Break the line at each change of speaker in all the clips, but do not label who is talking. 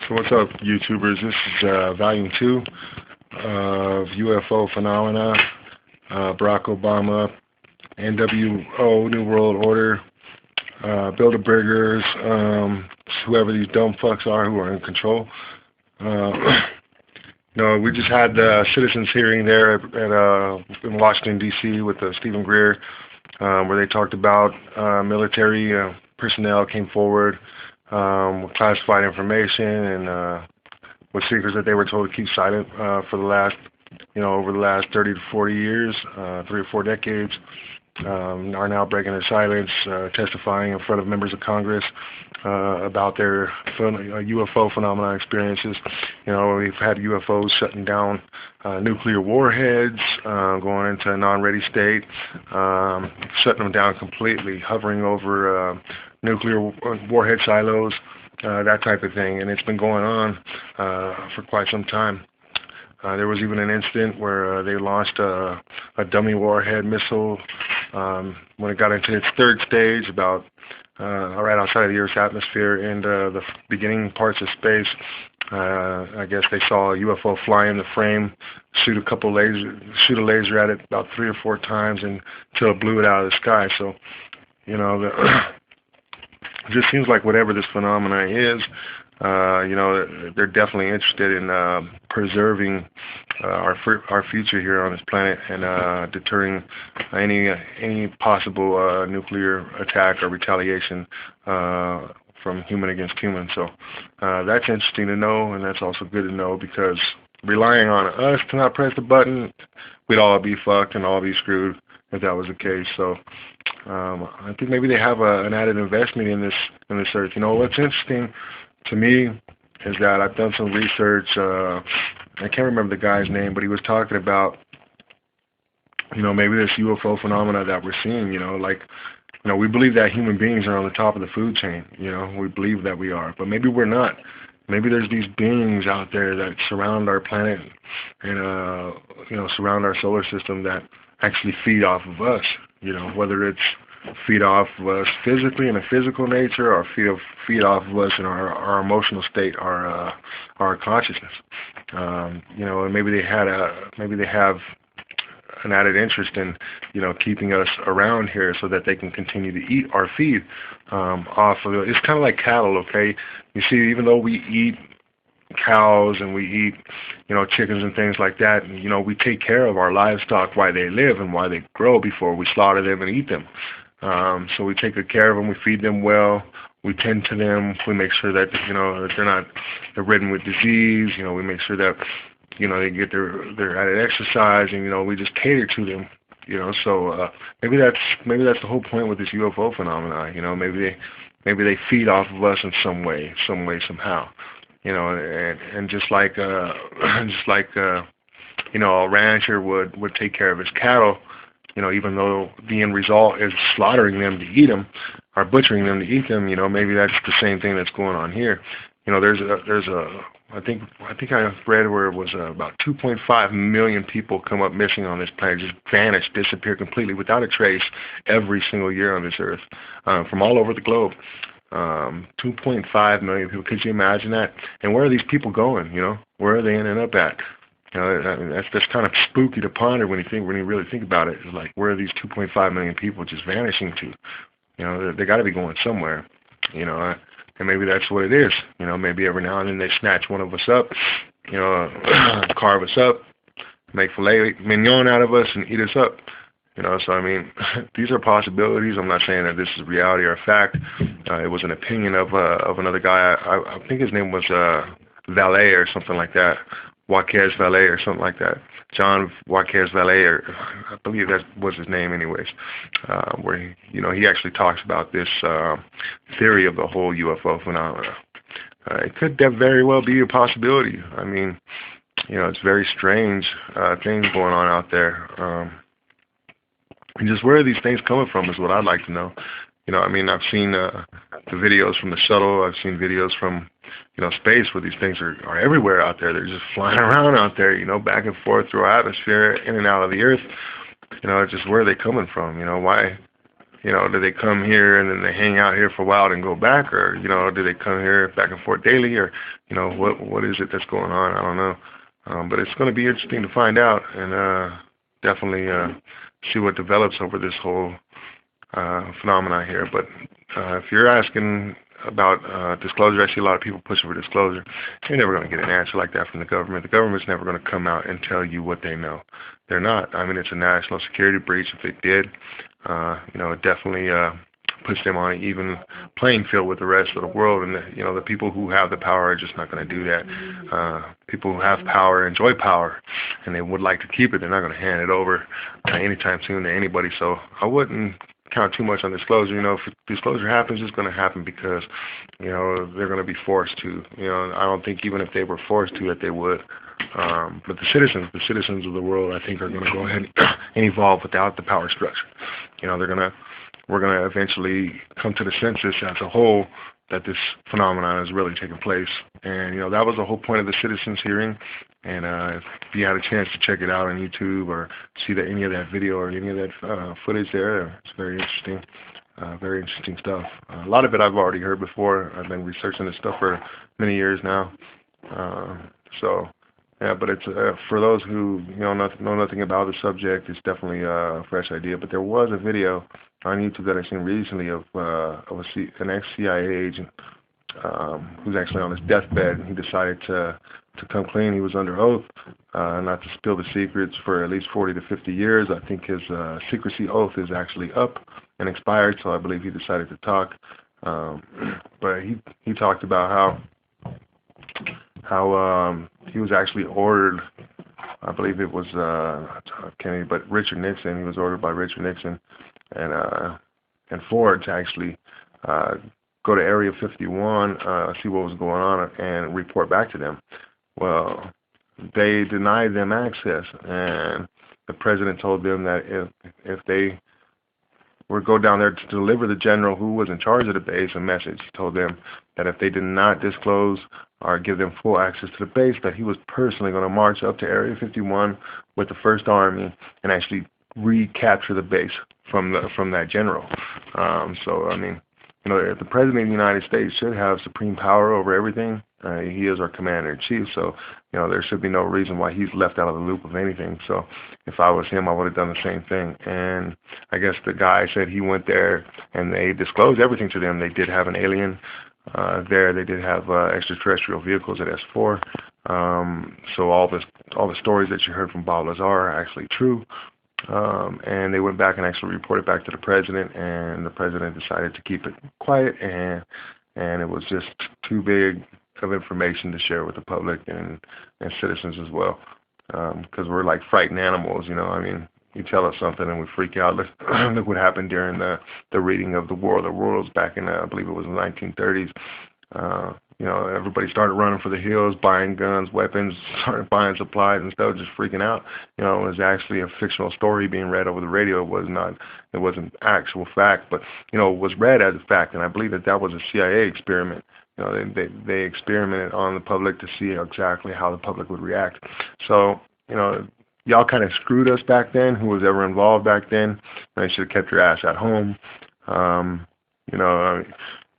So what's up, YouTubers? This is Volume 2 of UFO Phenomena, Barack Obama, NWO, New World Order, Bilderbergers, whoever these dumb fucks are who are in control. We just had the citizens hearing there in Washington, D.C. with Stephen Greer, where they talked about military personnel came forward with classified information and with secrets that they were told to keep silent for the last, over the last 30 to 40 years, 3 or 4 decades, are now breaking their silence, testifying in front of members of Congress about their UFO phenomena experiences. We've had UFOs shutting down nuclear warheads, going into a non-ready state, shutting them down completely, hovering over nuclear warhead silos, that type of thing. And it's been going on for quite some time. There was even an incident where they launched a dummy warhead missile when it got into its 3rd stage, about right outside of the Earth's atmosphere, and the beginning parts of space. I guess they saw a UFO fly in the frame, shoot a laser at it about 3 or 4 times until it blew it out of the sky. So, it just seems like whatever this phenomena is, they're definitely interested in preserving our future here on this planet and deterring any possible nuclear attack or retaliation from human against human. So that's interesting to know, and that's also good to know, because relying on us to not press the button, we'd all be fucked and all be screwed if that was the case. So I think maybe they have an added investment in this earth. What's interesting to me is that I've done some research. I can't remember the guy's name, but he was talking about, maybe this UFO phenomena that we're seeing. We believe that human beings are on the top of the food chain. We believe that we are, but maybe we're not. Maybe there's these beings out there that surround our planet and surround our solar system that actually feed off of us. Whether it's feed off of us physically in a physical nature, or feed off of us in our emotional state, our consciousness. And maybe they have an added interest in keeping us around here so that they can continue to eat our feed off of it. It's kind of like cattle, okay? You see, even though we eat cows and we eat chickens and things like that, and we take care of our livestock while they live and while they grow before we slaughter them and eat them. So we take good care of them, we feed them well, we tend to them, we make sure that that they're ridden with disease, we make sure that they get their added exercise, and we just cater to them. So maybe that's the whole point with this UFO phenomenon. Maybe they feed off of us in some way, somehow. And just like a rancher would take care of his cattle, even though the end result is slaughtering them to eat them, or butchering them to eat them, maybe that's the same thing that's going on here. I think I read where it was about 2.5 million people come up missing on this planet, just vanish, disappear completely without a trace every single year on this earth, from all over the globe. 2.5 million people. Could you imagine that? And where are these people going? Where are they ending up at? That's kind of spooky to ponder when you really think about it. It's like, where are these 2.5 million people just vanishing to? They got to be going somewhere. And maybe that's what it is. Maybe every now and then they snatch one of us up, carve us up, make filet mignon out of us, and eat us up. So these are possibilities. I'm not saying that this is reality or fact. It was an opinion of another guy. I think his name was Valet or something like that. Jaquez Valet or something like that. John Jaquez Valet, or I believe that was his name anyways, where he actually talks about this theory of the whole UFO phenomena. It could very well be a possibility. It's very strange things going on out there. And just where are these things coming from is what I'd like to know. I've seen the videos from the shuttle. I've seen videos from space where these things are everywhere out there. They're just flying around out there, back and forth through our atmosphere, in and out of the Earth. Just where are they coming from? you know, do they come here and then they hang out here for a while and go back, or, you know, do they come here back and forth daily, or, you know, what is it that's going on? I don't know. But it's going to be interesting to find out, and definitely see what develops over this whole phenomena here. But if you're asking about disclosure, I see a lot of people pushing for disclosure. You're never going to get an answer like that from the government. The government's never going to come out and tell you what they know. They're not. I mean, it's a national security breach. If it did, you know, it definitely puts them on an even playing field with the rest of the world. And you know, the people who have the power are just not going to do that. People who have power enjoy power, and they would like to keep it. They're not going to hand it over anytime soon to anybody. So I wouldn't count too much on disclosure. You know, if disclosure happens, it's going to happen because, you know, they're going to be forced to. You know, I don't think even if they were forced to that they would. But the citizens of the world, I think, are going to go ahead and evolve without the power structure. You know, we're going to eventually come to the census as a whole that this phenomenon is really taking place. And, you know, that was the whole point of the citizens hearing. And if you had a chance to check it out on YouTube or see any of that video or any of that footage there, it's very interesting stuff. A lot of it I've already heard before. I've been researching this stuff for many years now. Yeah, but it's for those who know nothing about the subject, it's definitely a fresh idea. But there was a video on YouTube that I seen recently of an ex-CIA agent who's actually on his deathbed. He decided to come clean. He was under oath not to spill the secrets for at least 40 to 50 years. I think his secrecy oath is actually up and expired, so I believe he decided to talk. But he talked about how he was actually ordered, I believe it was Kennedy, but Richard Nixon. He was ordered by Richard Nixon and Ford to actually go to Area 51, see what was going on, and report back to them. Well, they denied them access, and the president told them that if they would go down there to deliver the general who was in charge of the base a message, he told them that if they did not disclose or give them full access to the base, that he was personally going to march up to Area 51 with the First Army and actually recapture the base from that general. So I mean, you know, the President of the United States should have supreme power over everything. He is our commander-in-chief, so you know there should be no reason why he's left out of the loop of anything. So if I was him, I would have done the same thing. And I guess the guy said he went there and they disclosed everything to them. They did have an alien there. They did have extraterrestrial vehicles at S4. So all the stories that you heard from Bob Lazar are actually true. And they went back and actually reported back to the president, and the president decided to keep it quiet, and it was just too big of information to share with the public and citizens as well, because we're like frightened animals, you know. I mean, you tell us something and we freak out. Look what happened during the reading of the War of the Worlds back in I believe it was the 1930s. You know, everybody started running for the hills, buying guns, weapons, started buying supplies and stuff, just freaking out. You know, it was actually a fictional story being read over the radio. It wasn't actual fact, but you know, it was read as a fact, and I believe that was a CIA experiment. You know, they experimented on the public to see exactly how the public would react. So, you know, y'all kind of screwed us back then. Who was ever involved back then? You should have kept your ass at home. You know,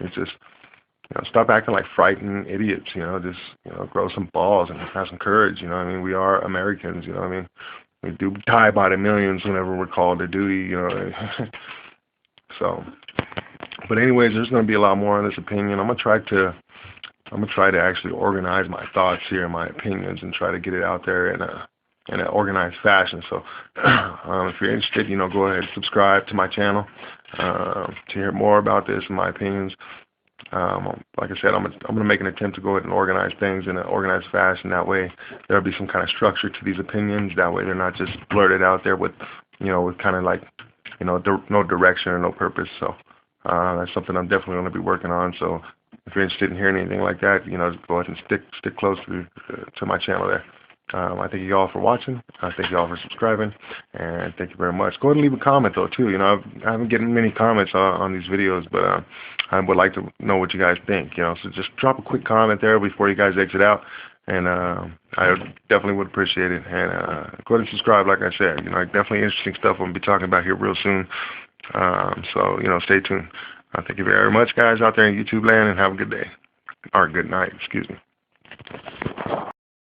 it's just, you know, stop acting like frightened idiots. You know, just, you know, grow some balls and have some courage. You know, I mean, we are Americans. You know, I mean, we do die by the millions whenever we're called to duty. You know, so. But anyways, there's going to be a lot more on this opinion. I'm gonna try to actually organize my thoughts here, my opinions, and try to get it out there in an organized fashion. So if you're interested, you know, go ahead and subscribe to my channel to hear more about this and my opinions. Like I said, I'm gonna make an attempt to go ahead and organize things in an organized fashion. That way, there'll be some kind of structure to these opinions. That way, they're not just blurted out there with, you know, with kind of like, you know, no direction or no purpose. So that's something I'm definitely going to be working on. So if you're interested in hearing anything like that, you know, just go ahead and stick close to my channel there. I thank you all for watching. I thank you all for subscribing, and thank you very much. Go ahead and leave a comment though too. You know, I haven't getting many comments on these videos, but I would like to know what you guys think. You know, so just drop a quick comment there before you guys exit out, and I definitely would appreciate it. And go ahead and subscribe, like I said. You know, definitely interesting stuff I'm gonna be talking about here real soon. So, stay tuned. Thank you very much, guys, out there in YouTube land, and have a good day. Or good night, excuse me.